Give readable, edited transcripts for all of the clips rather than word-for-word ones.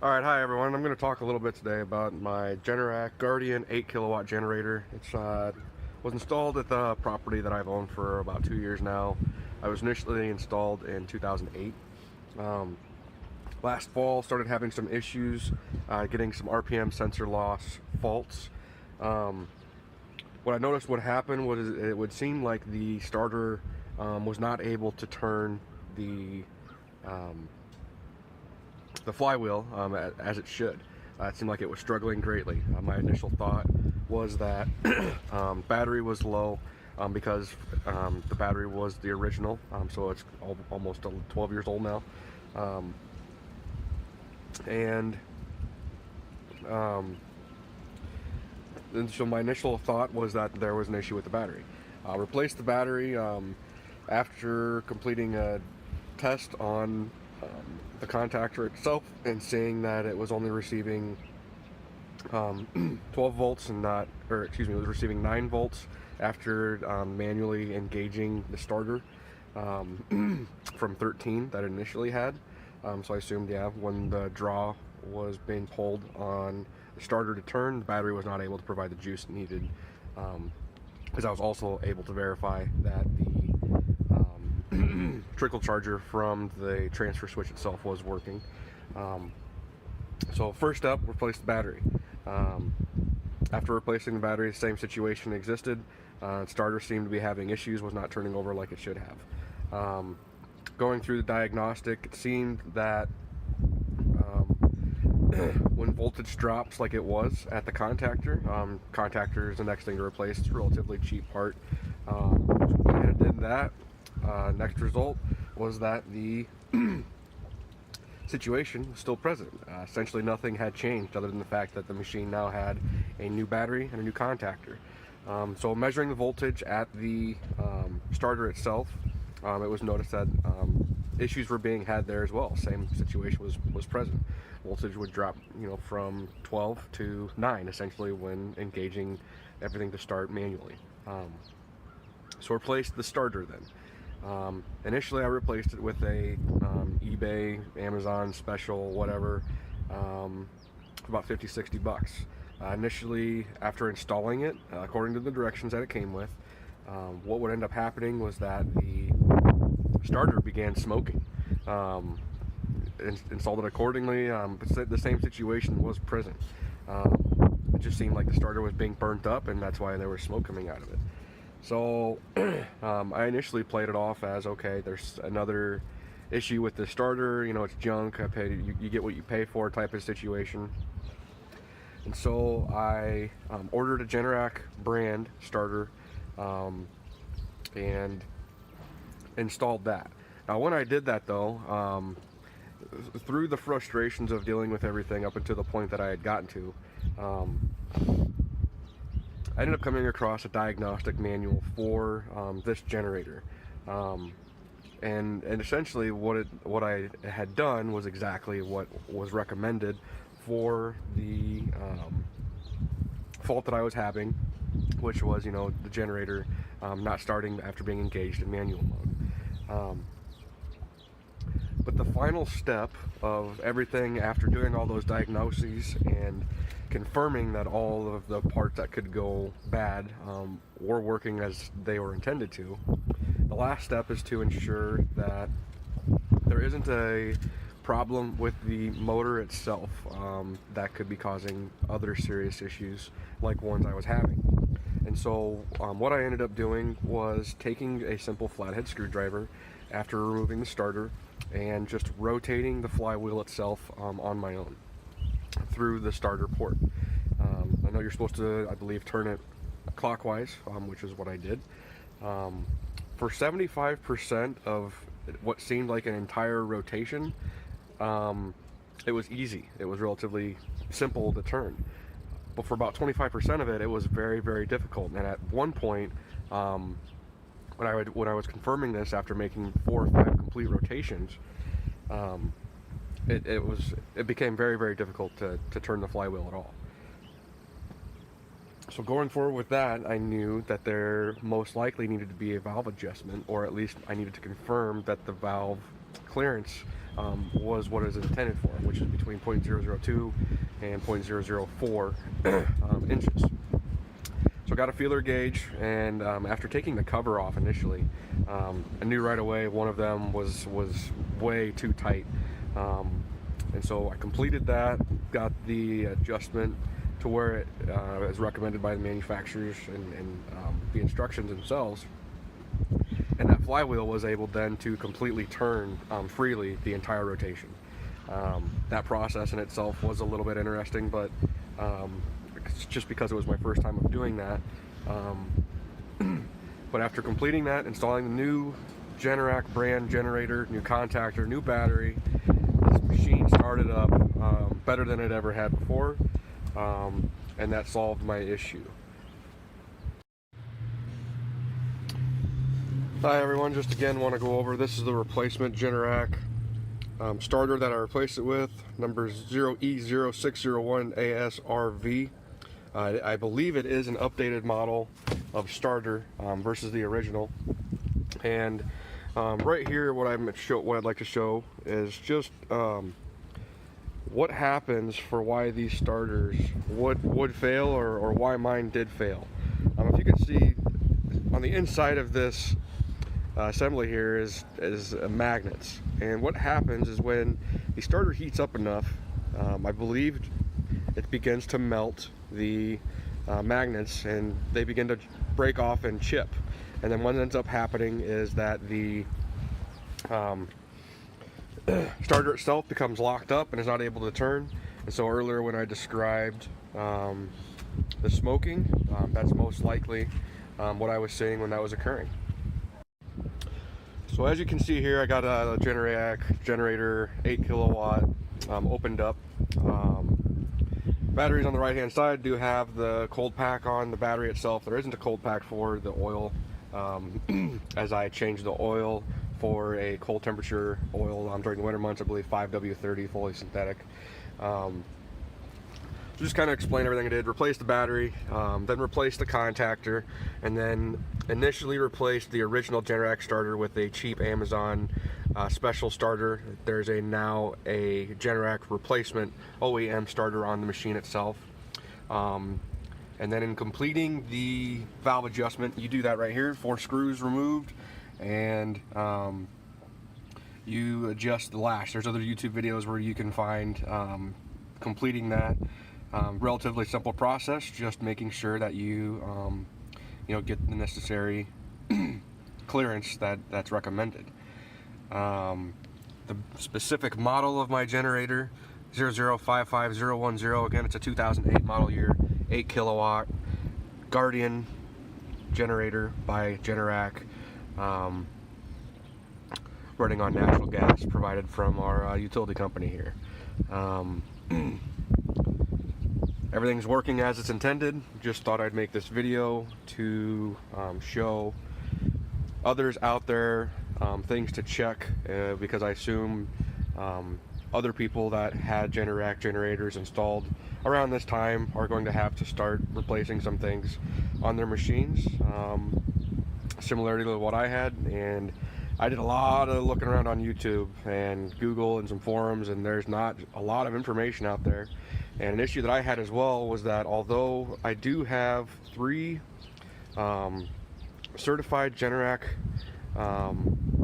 Alright, hi everyone. I'm going to talk a little bit today about my Generac Guardian 8 kilowatt generator. It's was installed at the property that I've owned for about 2 years now. I was initially installed in 2008. Last fall, started having some issues, getting some RPM sensor loss faults. What I noticed would happen was it would seem like the starter was not able to turn um, the flywheel as it should. It seemed like it was struggling greatly. My initial thought was that battery was low because the battery was the original, so it's almost 12 years old now. Um, and um, so my initial thought was that there was an issue with the battery. Replaced the battery after completing a test on the contactor itself and seeing that it was only receiving 12 volts and not, or excuse me, it was receiving 9 volts after manually engaging the starter from 13 that it initially had. So I assumed, yeah, when the draw was being pulled on the starter to turn, the battery was not able to provide the juice needed. Because I was also able to verify that the trickle charger from the transfer switch itself was working. So first up, replace the battery. After replacing the battery, the same situation existed. Starter seemed to be having issues, was not turning over like it should have. Going through the diagnostic, it seemed that when voltage drops like it was at the contactor, contactor is the next thing to replace. It's a relatively cheap part. When it did that, next result was that the situation was still present. Essentially nothing had changed other than the fact that the machine now had a new battery and a new contactor. So measuring the voltage at the starter itself, it was noticed that issues were being had there as well. Same situation was present. Voltage would drop, from 12 to 9 essentially when engaging everything to start manually. So replaced the starter then. Initially I replaced it with a eBay, Amazon special, whatever, for about 50-60 bucks. Initially, after installing it, according to the directions that it came with, what would end up happening was that the starter began smoking. Installed it accordingly, but the same situation was present. It just seemed like the starter was being burnt up, and that's why there was smoke coming out of it. So I initially played it off as, okay, there's another issue with the starter, it's junk, you get what you pay for type of situation. And so I ordered a Generac brand starter and installed that. Now when I did that though, through the frustrations of dealing with everything up until the point that I had gotten to, I ended up coming across a diagnostic manual for this generator, and essentially what I had done was exactly what was recommended for the fault that I was having, which was the generator not starting after being engaged in manual mode. But the final step of everything, after doing all those diagnoses and confirming that all of the parts that could go bad were working as they were intended to, the last step is to ensure that there isn't a problem with the motor itself that could be causing other serious issues like ones I was having. And so what I ended up doing was taking a simple flathead screwdriver after removing the starter and just rotating the flywheel itself on my own through the starter port. I know you're supposed to, I believe, turn it clockwise, which is what I did. For 75% of what seemed like an entire rotation, it was easy. It was relatively simple to turn. But for about 25% of it, it was very, very difficult. And at one point, when I was confirming this after making 4 or 5 complete rotations, it became very, very difficult to turn the flywheel at all. So going forward with that, I knew that there most likely needed to be a valve adjustment, or at least I needed to confirm that the valve clearance was what is intended for, which is between 0.002 and 0.004 inches. So I got a feeler gauge, and after taking the cover off initially, I knew right away one of them was way too tight. And so I completed that, got the adjustment to where it is recommended by the manufacturers and the instructions themselves. And that flywheel was able then to completely turn freely the entire rotation. That process in itself was a little bit interesting, but just because it was my first time of doing that. But after completing that, installing the new Generac brand generator, new contactor, new battery, this machine started up better than it ever had before, and that solved my issue. Hi everyone, just again want to go over, this is the replacement Generac starter that I replaced it with, number 0E0601ASRV. I believe it is an updated model of starter versus the original. And right here, what I'd like to show is just what happens for why these starters would fail, or why mine did fail. If you can see on the inside of this assembly here is magnets, and what happens is when the starter heats up enough, I believe it begins to melt the magnets, and they begin to break off and chip. And then what ends up happening is that the starter itself becomes locked up and is not able to turn. And so earlier when I described the smoking, that's most likely what I was seeing when that was occurring. So as you can see here, I got a Generac generator, 8 kilowatt, opened up. Batteries on the right hand side do have the cold pack on the battery itself. There isn't a cold pack for the oil, as I changed the oil for a cold temperature oil during the winter months, I believe 5W30 fully synthetic. Just kind of explain everything I did. Replaced the battery, then replaced the contactor, and then initially replaced the original Generac starter with a cheap Amazon special starter. There's now a Generac replacement OEM starter on the machine itself. And then in completing the valve adjustment, you do that right here, 4 screws removed, and you adjust the lash. There's other YouTube videos where you can find completing that. Relatively simple process, just making sure that you get the necessary clearance that's recommended. The specific model of my generator, 0055010, again, it's a 2008 model year, 8 kilowatt Guardian generator by Generac, running on natural gas provided from our utility company here. Everything's working as it's intended. Just thought I'd make this video to show others out there things to check, because I assume other people that had Generac generators installed around this time are going to have to start replacing some things on their machines, similarly to what I had. And I did a lot of looking around on YouTube and Google and some forums, and there's not a lot of information out there. And an issue that I had as well was that although I do have 3 certified Generac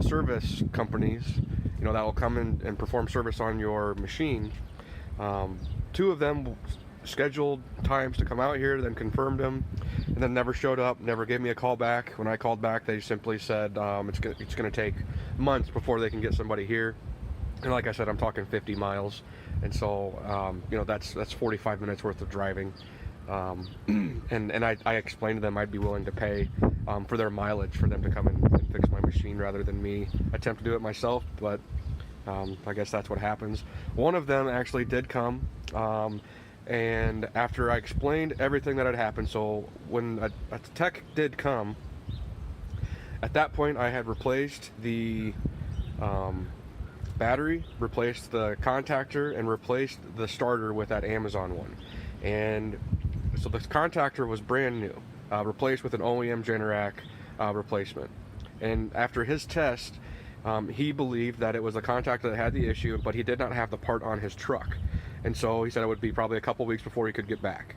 service companies, that will come in and perform service on your machine, 2 of them scheduled times to come out here, then confirmed them, and then never showed up, never gave me a call back. When I called back, they simply said it's going to take months before they can get somebody here. And like I said, I'm talking 50 miles, and so that's 45 minutes worth of driving. And I explained to them I'd be willing to pay for their mileage for them to come and fix my machine rather than me attempt to do it myself. But I guess that's what happens. One of them actually did come, and after I explained everything that had happened, so when a tech did come, at that point I had replaced the battery, replaced the contactor, and replaced the starter with that Amazon one. And so the contactor was brand new, replaced with an OEM Generac replacement. And after his test, He believed that it was the contactor that had the issue, but he did not have the part on his truck, and so he said it would be probably a couple weeks before he could get back.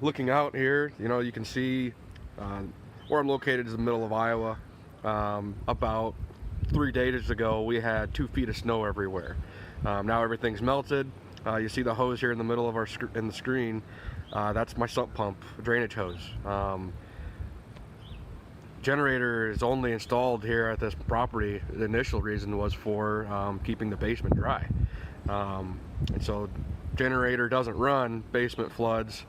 Looking out here, you know, you can see where I'm located is the middle of Iowa. About 3 days ago, we had 2 feet of snow everywhere. Now everything's melted. You see the hose here in the middle of our screen. That's my sump pump drainage hose. Generator is only installed here at this property. The initial reason was for keeping the basement dry. And so generator doesn't run, basement floods,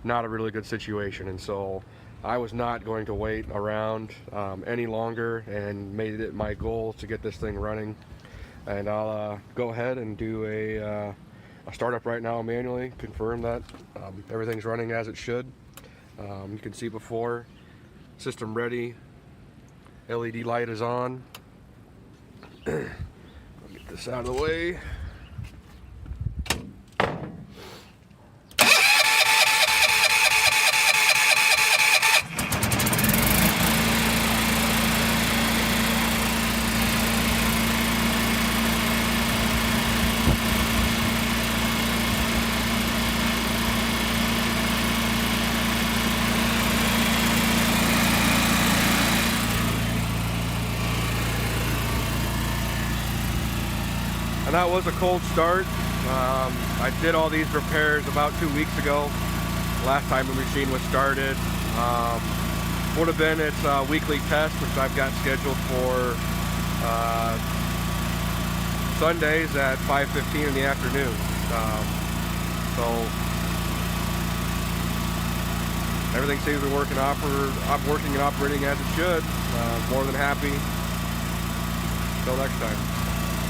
not a really good situation. And so I was not going to wait around any longer, and made it my goal to get this thing running. And I'll go ahead and do a startup right now manually, confirm that everything's running as it should. You can see before, system ready, LED light is on. I'll get this out of the way. And that was a cold start. I did all these repairs about 2 weeks ago. Last time the machine was started. Would have been its weekly test, which I've got scheduled for Sundays at 5:15 in the afternoon. So everything seems to be working and operating as it should. More than happy. Until next time.